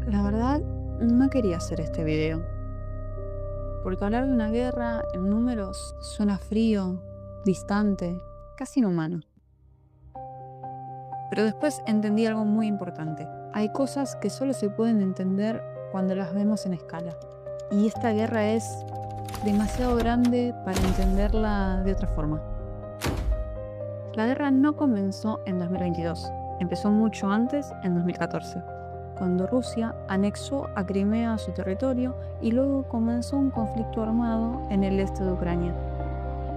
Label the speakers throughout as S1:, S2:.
S1: La verdad, no quería hacer este video, porque hablar de una guerra en números suena frío, distante, casi inhumano. Pero después entendí algo muy importante. Hay cosas que solo se pueden entender cuando las vemos en escala. Y esta guerra es demasiado grande para entenderla de otra forma. La guerra no comenzó en 2022, empezó mucho antes, en 2014. Cuando Rusia anexó a Crimea a su territorio y luego comenzó un conflicto armado en el este de Ucrania.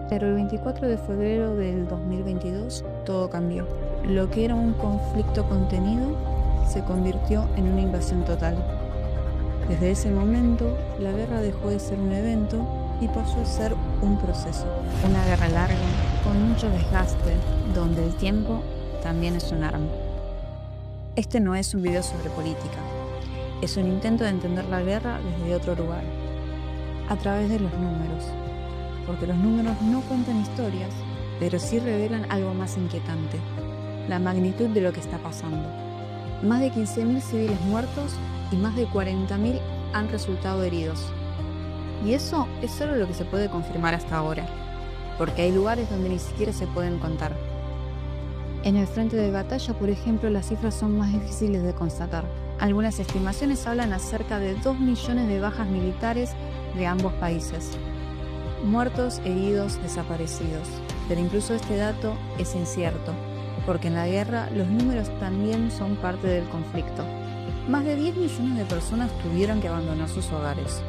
S1: Pero el 24 de febrero del 2022 todo cambió. Lo que era un conflicto contenido se convirtió en una invasión total. Desde ese momento, la guerra dejó de ser un evento y pasó a ser un proceso. Una guerra larga, con mucho desgaste, donde el tiempo también es un arma. Este no es un video sobre política, es un intento de entender la guerra desde otro lugar, a través de los números, porque los números no cuentan historias, pero sí revelan algo más inquietante, la magnitud de lo que está pasando. Más de 15.000 civiles muertos y más de 40.000 han resultado heridos. Y eso es solo lo que se puede confirmar hasta ahora, porque hay lugares donde ni siquiera se pueden contar. En el frente de batalla, por ejemplo, las cifras son más difíciles de constatar. Algunas estimaciones hablan acerca de 2 millones de bajas militares de ambos países. Muertos, heridos, desaparecidos. Pero incluso este dato es incierto, porque en la guerra los números también son parte del conflicto. Más de 10 millones de personas tuvieron que abandonar sus hogares.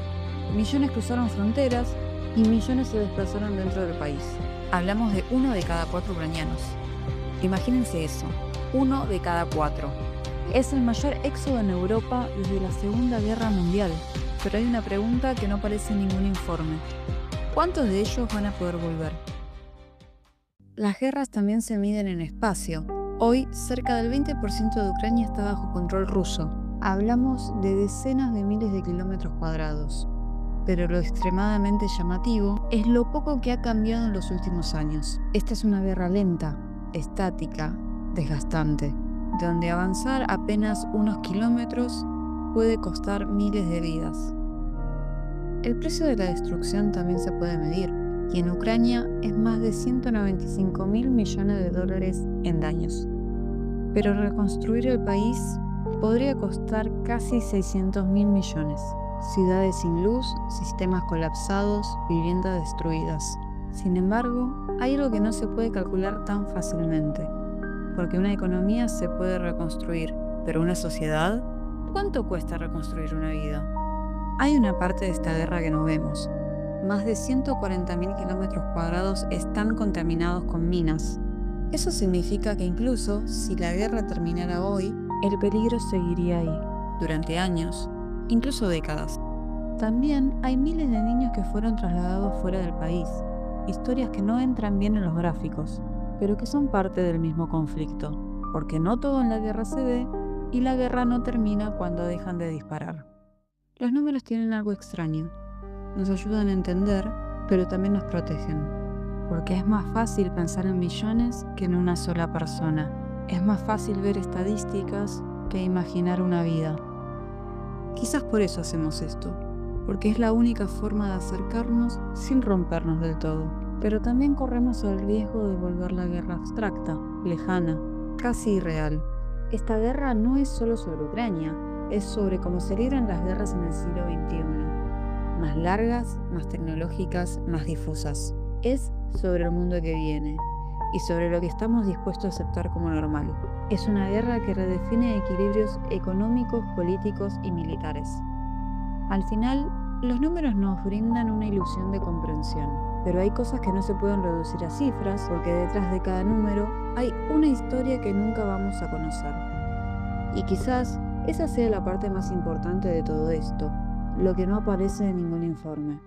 S1: Millones cruzaron fronteras y millones se desplazaron dentro del país. Hablamos de 1 de cada 4 ucranianos. Imagínense eso, 1 de cada 4. Es el mayor éxodo en Europa desde la Segunda Guerra Mundial. Pero hay una pregunta que no aparece en ningún informe. ¿Cuántos de ellos van a poder volver? Las guerras también se miden en espacio. Hoy, cerca del 20% de Ucrania está bajo control ruso. Hablamos de decenas de miles de kilómetros cuadrados. Pero lo extremadamente llamativo es lo poco que ha cambiado en los últimos años. Esta es una guerra lenta, estática, desgastante, donde avanzar apenas unos kilómetros puede costar miles de vidas. El precio de la destrucción también se puede medir, y en Ucrania es más de 195.000 millones de dólares en daños. Pero reconstruir el país podría costar casi 600.000 millones. Ciudades sin luz, sistemas colapsados, viviendas destruidas. Sin embargo, hay algo que no se puede calcular tan fácilmente, porque una economía se puede reconstruir, pero una sociedad, ¿cuánto cuesta reconstruir una vida? Hay una parte de esta guerra que no vemos. Más de 140.000 kilómetros cuadrados están contaminados con minas. Eso significa que incluso si la guerra terminara hoy, el peligro seguiría ahí, durante años, incluso décadas. También hay miles de niños que fueron trasladados fuera del país. Historias que no entran bien en los gráficos, pero que son parte del mismo conflicto, porque no todo en la guerra se ve y la guerra no termina cuando dejan de disparar. Los números tienen algo extraño. Nos ayudan a entender, pero también nos protegen, porque es más fácil pensar en millones que en una sola persona. Es más fácil ver estadísticas que imaginar una vida. Quizás por eso hacemos esto, porque es la única forma de acercarnos sin rompernos del todo. Pero también corremos el riesgo de volver la guerra abstracta, lejana, casi irreal. Esta guerra no es solo sobre Ucrania, es sobre cómo se libran las guerras en el siglo XXI. Más largas, más tecnológicas, más difusas. Es sobre el mundo que viene y sobre lo que estamos dispuestos a aceptar como normal. Es una guerra que redefine equilibrios económicos, políticos y militares. Al final, los números nos brindan una ilusión de comprensión, pero hay cosas que no se pueden reducir a cifras porque detrás de cada número hay una historia que nunca vamos a conocer. Y quizás esa sea la parte más importante de todo esto, lo que no aparece en ningún informe.